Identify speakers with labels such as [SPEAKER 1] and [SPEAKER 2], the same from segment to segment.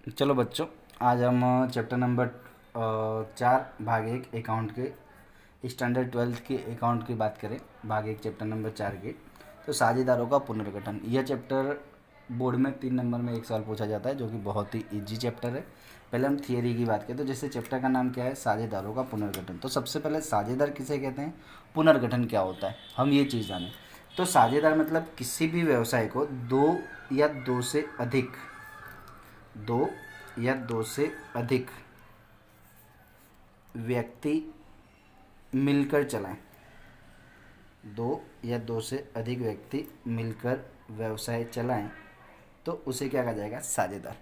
[SPEAKER 1] चलो बच्चों, आज हम चैप्टर नंबर 4 भाग 1 अकाउंट के स्टैंडर्ड 12th की अकाउंट की बात करें। भाग 1 चैप्टर नंबर 4 के तो साझेदारों का पुनर्गठन। यह चैप्टर बोर्ड में 3 नंबर में एक सवाल पूछा जाता है, जो कि बहुत ही इजी चैप्टर है। पहले हम थियरी की बात करें तो जैसे चैप्टर का नाम क्या है, साझेदारों का पुनर्गठन। तो सबसे पहले साझेदार किसे कहते हैं, पुनर्गठन क्या होता है, हम ये चीज़ जानें। तो साझेदार मतलब किसी भी व्यवसाय को दो या दो से अधिक व्यक्ति मिलकर चलाएं। दो या दो से अधिक व्यक्ति मिलकर व्यवसाय चलाएं तो उसे क्या कहा जाएगा, साझेदार।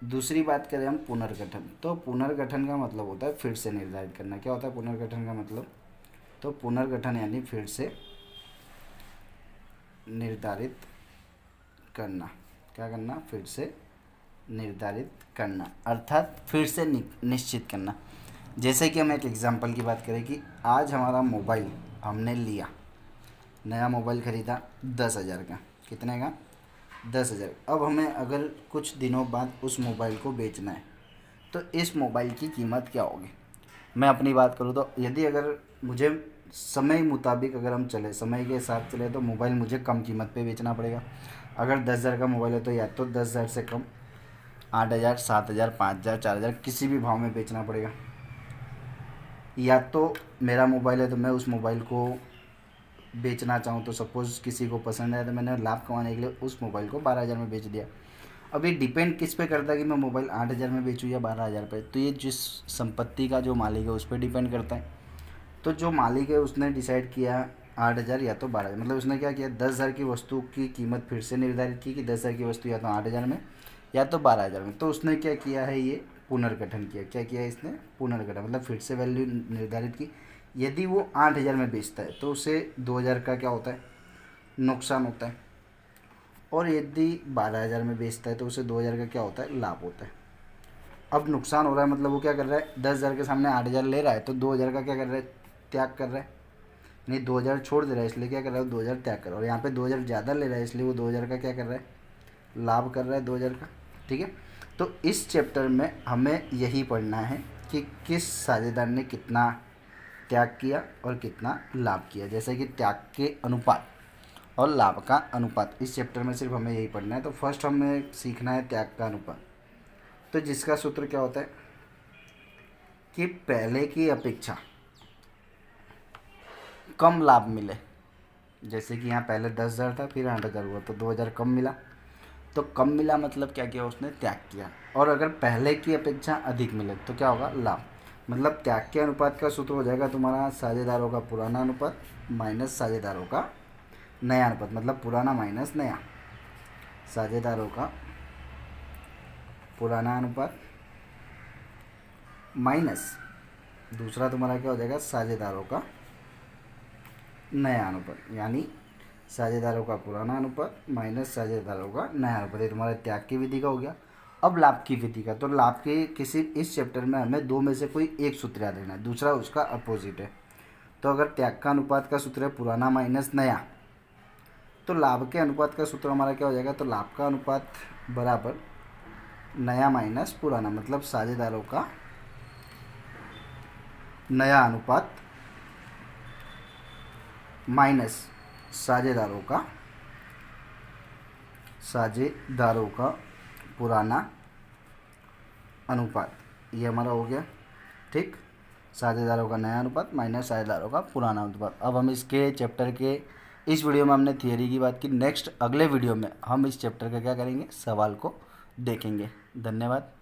[SPEAKER 1] दूसरी बात करें हम पुनर्गठन, तो पुनर्गठन का मतलब होता है फिर से निर्धारित करना। क्या होता है पुनर्गठन का मतलब, तो पुनर्गठन यानी फिर से निर्धारित करना। क्या करना, फिर से निर्धारित करना, अर्थात फिर से निश्चित करना। जैसे कि हम एक एग्जांपल की बात करें कि आज हमारा मोबाइल हमने लिया, नया मोबाइल ख़रीदा 10,000 का। कितने का, 10,000। अब हमें अगर कुछ दिनों बाद उस मोबाइल को बेचना है तो इस मोबाइल की कीमत क्या होगी। मैं अपनी बात करूँ तो यदि अगर मुझे समय मुताबिक अगर हम चले, समय के साथ चले, तो मोबाइल मुझे कम कीमत पे बेचना पड़ेगा। अगर 10,000 का मोबाइल है तो या तो 10,000 से कम 8,000, 7,000, 5,000, 4,000 किसी भी भाव में बेचना पड़ेगा। या तो मेरा मोबाइल है तो मैं उस मोबाइल को बेचना चाहूँ तो सपोज़ किसी को पसंद आया तो मैंने लाभ कमाने के लिए उस मोबाइल को 12,000 में बेच दिया। अब ये डिपेंड किस पे करता है कि मैं मोबाइल 8,000 में बेचूँ या 12,000 पे। तो ये जिस संपत्ति का जो मालिक है उस पर डिपेंड करता है। तो जो मालिक है उसने डिसाइड किया 8,000 या तो 12,000, मतलब उसने क्या किया, 10,000 की वस्तु की कीमत फिर से निर्धारित की कि 10,000 की वस्तु या तो 8,000 में या तो 12,000 में। तो उसने क्या किया है, ये पुनर्गठन किया। क्या किया इसने, पुनर्गठन, मतलब फिर से वैल्यू निर्धारित की। यदि वो 8,000 में बेचता है तो उसे 2,000 का क्या होता है, नुकसान होता है। और यदि 12,000 में बेचता है तो उसे 2,000 का क्या होता है, लाभ होता है। अब नुकसान हो रहा है मतलब वो क्या कर रहा है, 10,000 के सामने 8,000 ले रहा है तो 2,000 का क्या कर रहा है, त्याग कर रहा है। नहीं, 2,000 छोड़ दे रहा है, इसलिए क्या कर रहा है, 2,000 त्याग कर रहा है। और यहाँ पे 2,000 ज़्यादा ले रहा है इसलिए वो 2,000 का क्या कर रहा है, लाभ कर रहा है 2,000 का। ठीक है। तो इस चैप्टर में हमें यही पढ़ना है कि किस साझेदार ने कितना त्याग किया और कितना लाभ किया। जैसे कि त्याग के अनुपात और लाभ का अनुपात, इस चैप्टर में सिर्फ हमें यही पढ़ना है। तो फर्स्ट हमें सीखना है त्याग का अनुपात। तो जिसका सूत्र क्या होता है कि पहले की अपेक्षा कम लाभ मिले। जैसे कि यहाँ पहले 10,000 था, फिर 8,000 हुआ तो 2,000 कम मिला। तो कम मिला मतलब क्या किया, उसने त्याग किया। और अगर पहले की अपेक्षा अधिक मिले तो क्या होगा, लाभ। मतलब त्याग के अनुपात का सूत्र हो जाएगा तुम्हारा साझेदारों का पुराना अनुपात माइनस साझेदारों का नया अनुपात, मतलब पुराना माइनस नया। साझेदारों का पुराना अनुपात माइनस दूसरा तुम्हारा क्या हो जाएगा, साझेदारों का नया अनुपात, यानी साझेदारों का पुराना अनुपात माइनस साझेदारों का नया अनुपात। ये तुम्हारा त्याग की विधि का हो गया। अब लाभ की विधि का, तो लाभ के किसी इस चैप्टर में हमें दो में से कोई एक सूत्र याद रखना है, दूसरा उसका अपोजिट है। तो अगर त्याग का अनुपात का सूत्र है पुराना माइनस नया, तो लाभ के अनुपात का सूत्र हमारा क्या हो जाएगा, तो लाभ का अनुपात बराबर नया माइनस पुराना, मतलब साझेदारों का नया अनुपात माइनस साझेदारों का पुराना अनुपात। ये हमारा हो गया। ठीक, साझेदारों का नया अनुपात माइनस साझेदारों का पुराना अनुपात। अब हम इसके चैप्टर के इस वीडियो में हमने थियरी की बात की। नेक्स्ट अगले वीडियो में हम इस चैप्टर का क्या करेंगे, सवाल को देखेंगे। धन्यवाद।